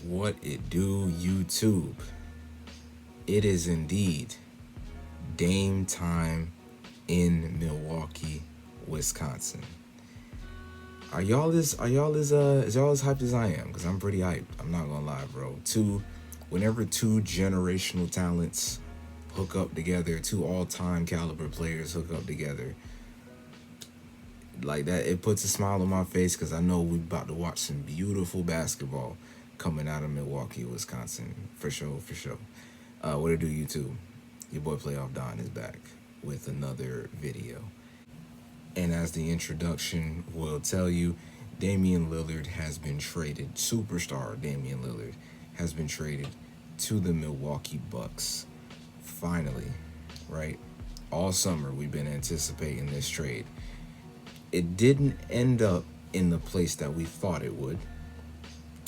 What it do, YouTube? It is indeed Dame time in Milwaukee, Wisconsin. Are y'all as hyped as I am? Cause I'm pretty hyped. I'm not gonna lie, bro. Whenever two generational talents hook up together, two all-time caliber players hook up together, like that, it puts a smile on my face because I know we're about to watch some beautiful basketball coming out of Milwaukee, Wisconsin, for sure, for sure. What it do, YouTube? Your boy Playoff Don is back with another video. And as the introduction will tell you, Damian Lillard has been traded. Superstar Damian Lillard has been traded to the Milwaukee Bucks. Finally, right? All summer we've been anticipating this trade. It didn't end up in the place that we thought it would,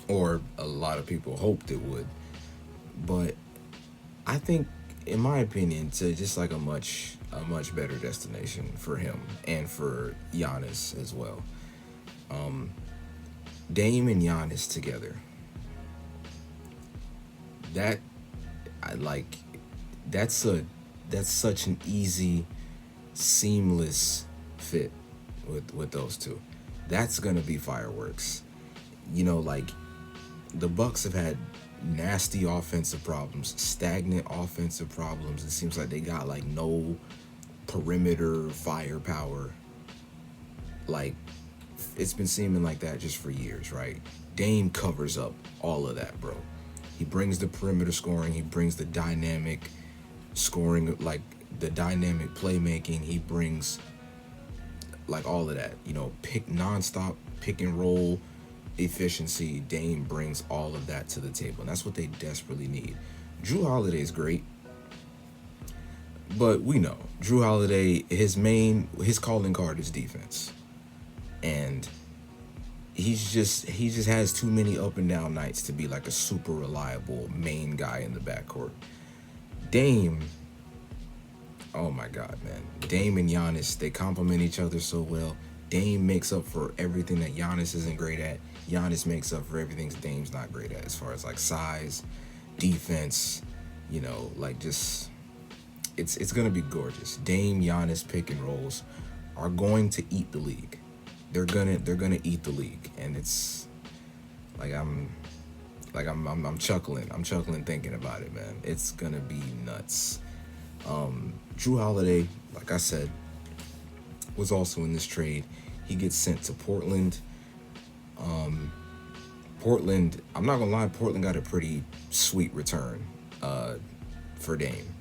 or a lot of people hoped it would. But I think, in my opinion, to just like a much better destination for him and for Giannis as well. Dame and Giannis together. That I like. That's such an easy, seamless fit with those two. That's gonna be fireworks. Like the Bucks have had nasty offensive problems, stagnant offensive problems. It seems like they got like no perimeter firepower. Like it's been seeming like that just for years, right? Dame covers up all of that, bro. He brings the perimeter scoring, he brings the dynamic scoring, like the dynamic playmaking. He brings like all of that, nonstop pick and roll efficiency. Dame brings all of that to the table, and that's what they desperately need. Drew Holiday is great, but we know Drew Holiday, his calling card is defense, and he just has too many up and down nights to be like a super reliable main guy in the backcourt. Dame, oh my God, man. Dame and Giannis, they complement each other so well. Dame makes up for everything that Giannis isn't great at. Giannis makes up for everything Dame's not great at, as far as like size, defense, like just it's gonna be gorgeous. Dame Giannis pick and rolls are going to eat the league. They're gonna eat the league, and it's like I'm chuckling. I'm chuckling thinking about it, man. It's gonna be nuts. Drew Holiday, like I said, was also in this trade. He gets sent to Portland. Portland, I'm not gonna lie, Portland got a pretty sweet return for Dame.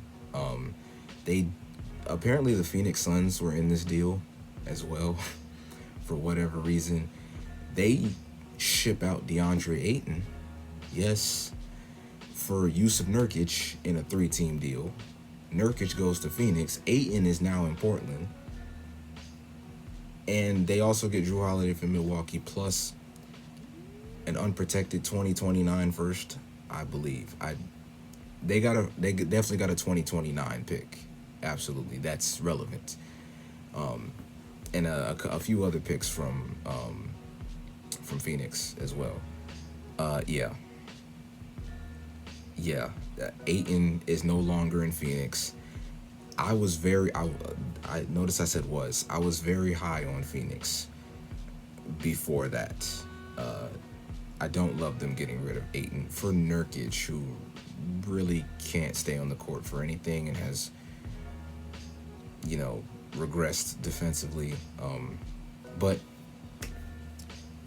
They apparently the Phoenix Suns were in this deal as well for whatever reason. They ship out DeAndre Ayton, yes, for Yusuf Nurkic in a 3-team deal. Nurkic goes to Phoenix. Ayton is now in Portland. And they also get Drew Holiday from Milwaukee, plus an unprotected 2029 first, I believe. They definitely got a 2029 pick. Absolutely, that's relevant. And a few other picks from Phoenix as well. Yeah. Ayton is no longer in Phoenix. I noticed I said was. I was very high on Phoenix before that. I don't love them getting rid of Ayton for Nurkic, who really can't stay on the court for anything and has, regressed defensively. But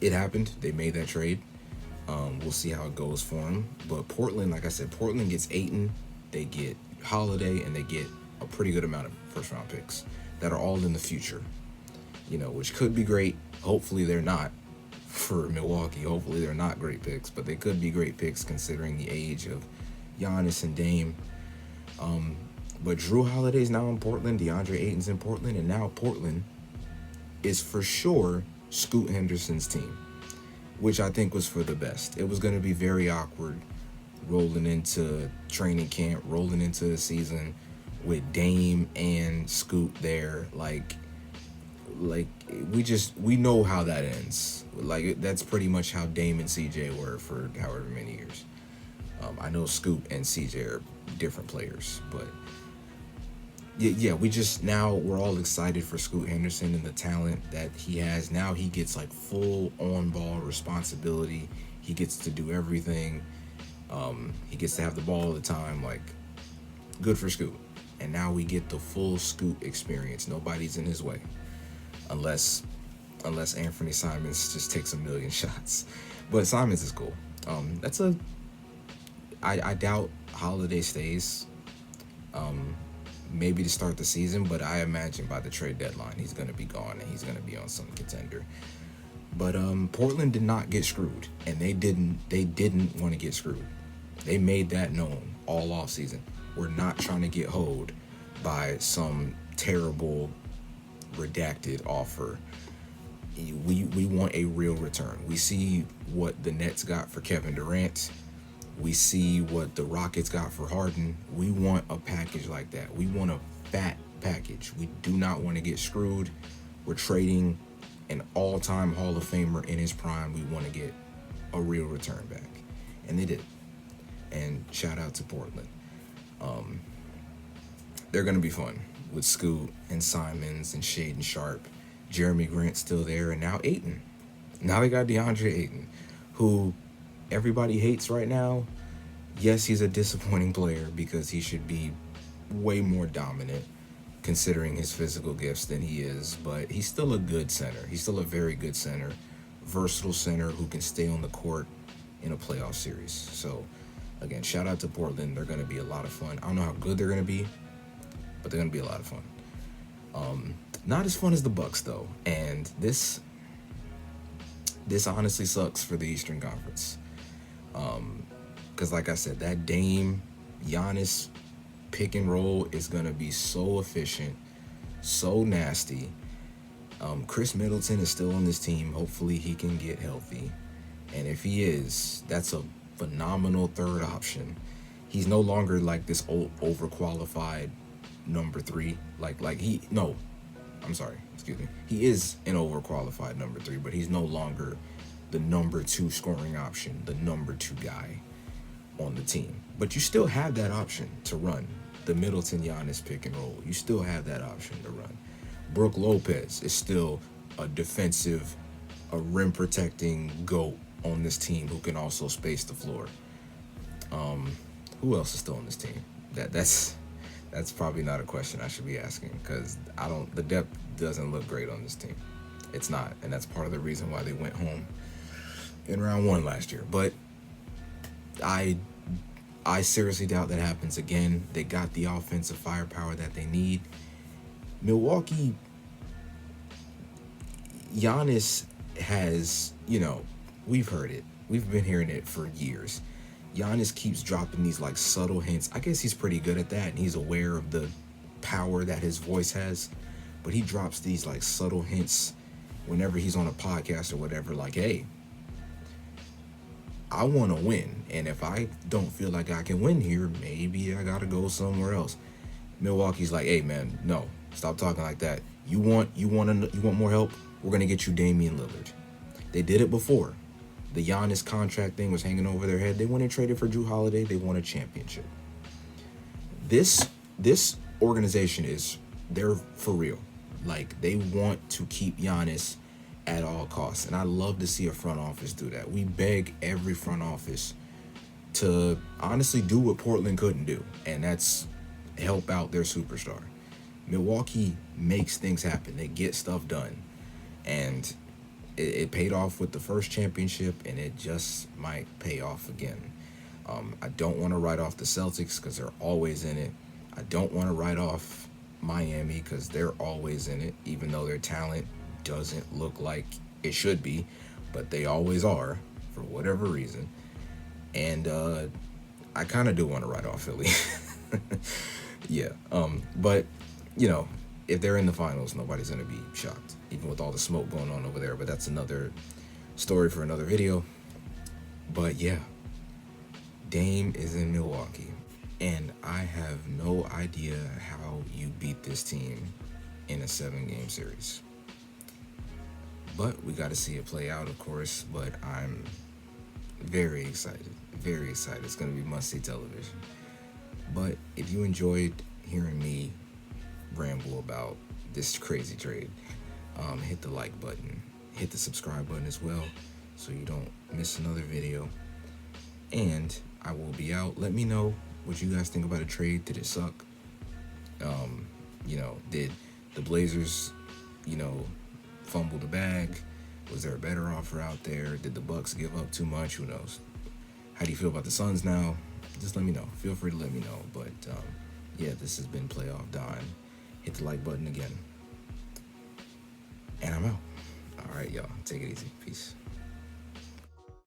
it happened. They made that trade. We'll see how it goes for him. But Portland, like I said, Portland gets Ayton, they get Holiday, and they get a pretty good amount of first-round picks that are all in the future, which could be great. Hopefully they're not for Milwaukee. Hopefully they're not great picks, but they could be great picks considering the age of Giannis and Dame. But Drew Holiday's now in Portland, DeAndre Ayton's in Portland, and now Portland is for sure Scoot Henderson's team, which I think was for the best. It was going to be very awkward rolling into training camp, rolling into the season with Dame and Scoot there. Like, like we know how that ends. Like that's pretty much how Dame and CJ were for however many years. I know Scoot and CJ are different players, but yeah, we just now we're all excited for Scoot Henderson and the talent that he has. Now he gets like full on ball responsibility. He gets to do everything. He gets to have the ball all the time. Like, good for Scoot. And now we get the full Scoot experience. Nobody's in his way, unless Anthony Simons just takes a million shots. But Simons is cool. That's a I doubt Holiday stays. Maybe to start the season, but I imagine by the trade deadline he's gonna be gone and he's gonna be on some contender. But Portland did not get screwed, and they didn't want to get screwed. They made that known all off season. We're not trying to get hoed by some terrible redacted offer. We want a real return. We see what the Nets got for Kevin Durant. We see what the Rockets got for Harden. We want a package like that. We want a fat package. We do not want to get screwed. We're trading an all-time Hall of Famer in his prime. We want to get a real return back. And they did. And shout out to Portland. They're going to be fun with Scoot and Simons and Shaden Sharp. Jeremy Grant's still there. And now Ayton. Now they got DeAndre Ayton, who everybody hates right now. Yes, he's a disappointing player because he should be way more dominant considering his physical gifts than he is, but he's still a good center. He's still a very good center, versatile center who can stay on the court in a playoff series. So, again, shout out to Portland. They're going to be a lot of fun. I don't know how good they're going to be, but they're going to be a lot of fun. Not as fun as the Bucks, though, and this honestly sucks for the Eastern Conference. Because like I said, that Dame Giannis pick and roll is going to be so efficient, so nasty. Chris Middleton is still on this team. Hopefully he can get healthy. And if he is, that's a phenomenal third option. He's no longer like this old overqualified number 3. He is an overqualified number 3, but he's no longer the number 2 scoring option, the number 2 guy on the team. But you still have that option to run the Middleton Giannis pick and roll. You still have that option to run. Brook Lopez is still a defensive, a rim protecting GOAT on this team who can also space the floor. Who else is still on this team? That's probably not a question I should be asking, because the depth doesn't look great on this team. It's not, and that's part of the reason why they went home in round 1 last year. But I seriously doubt that happens again. They got the offensive firepower that they need. Milwaukee, Giannis has, we've heard it. We've been hearing it for years. Giannis keeps dropping these like subtle hints. I guess he's pretty good at that, and he's aware of the power that his voice has. But he drops these like subtle hints whenever he's on a podcast or whatever, like, hey, I want to win, and if I don't feel like I can win here, maybe I gotta go somewhere else. Milwaukee's like, hey man, no, stop talking like that. You want more help? We're gonna get you Damian Lillard. They did it before. The Giannis contract thing was hanging over their head. They went and traded for Jrue Holiday. They won a championship. This organization they're for real. Like, they want to keep Giannis at all costs. And I love to see a front office do that. We beg every front office to honestly do what Portland couldn't do, and that's help out their superstar. Milwaukee makes things happen. They get stuff done. And it paid off with the first championship, and it just might pay off again. I don't want to write off the Celtics because they're always in it. I don't want to write off Miami because they're always in it, even though their talent doesn't look like it should be, but they always are for whatever reason. And I kind of do want to write off Philly. Yeah. But, if they're in the finals, nobody's going to be shocked, even with all the smoke going on over there. But that's another story for another video. But yeah, Dame is in Milwaukee, and I have no idea how you beat this team in a 7-game series. But we got to see it play out, of course. But I'm very excited. Very excited. It's going to be must-see television. But if you enjoyed hearing me ramble about this crazy trade, hit the like button. Hit the subscribe button as well so you don't miss another video. And I will be out. Let me know what you guys think about a trade. Did it suck? Did the Blazers, fumble the bag? Was there a better offer out there? Did the Bucks give up too much? Who knows? How do you feel about the Suns now? Just let me know. Feel free to let me know. But this has been Playoff Don. Hit the like button again. And I'm out. All right, y'all. Take it easy. Peace.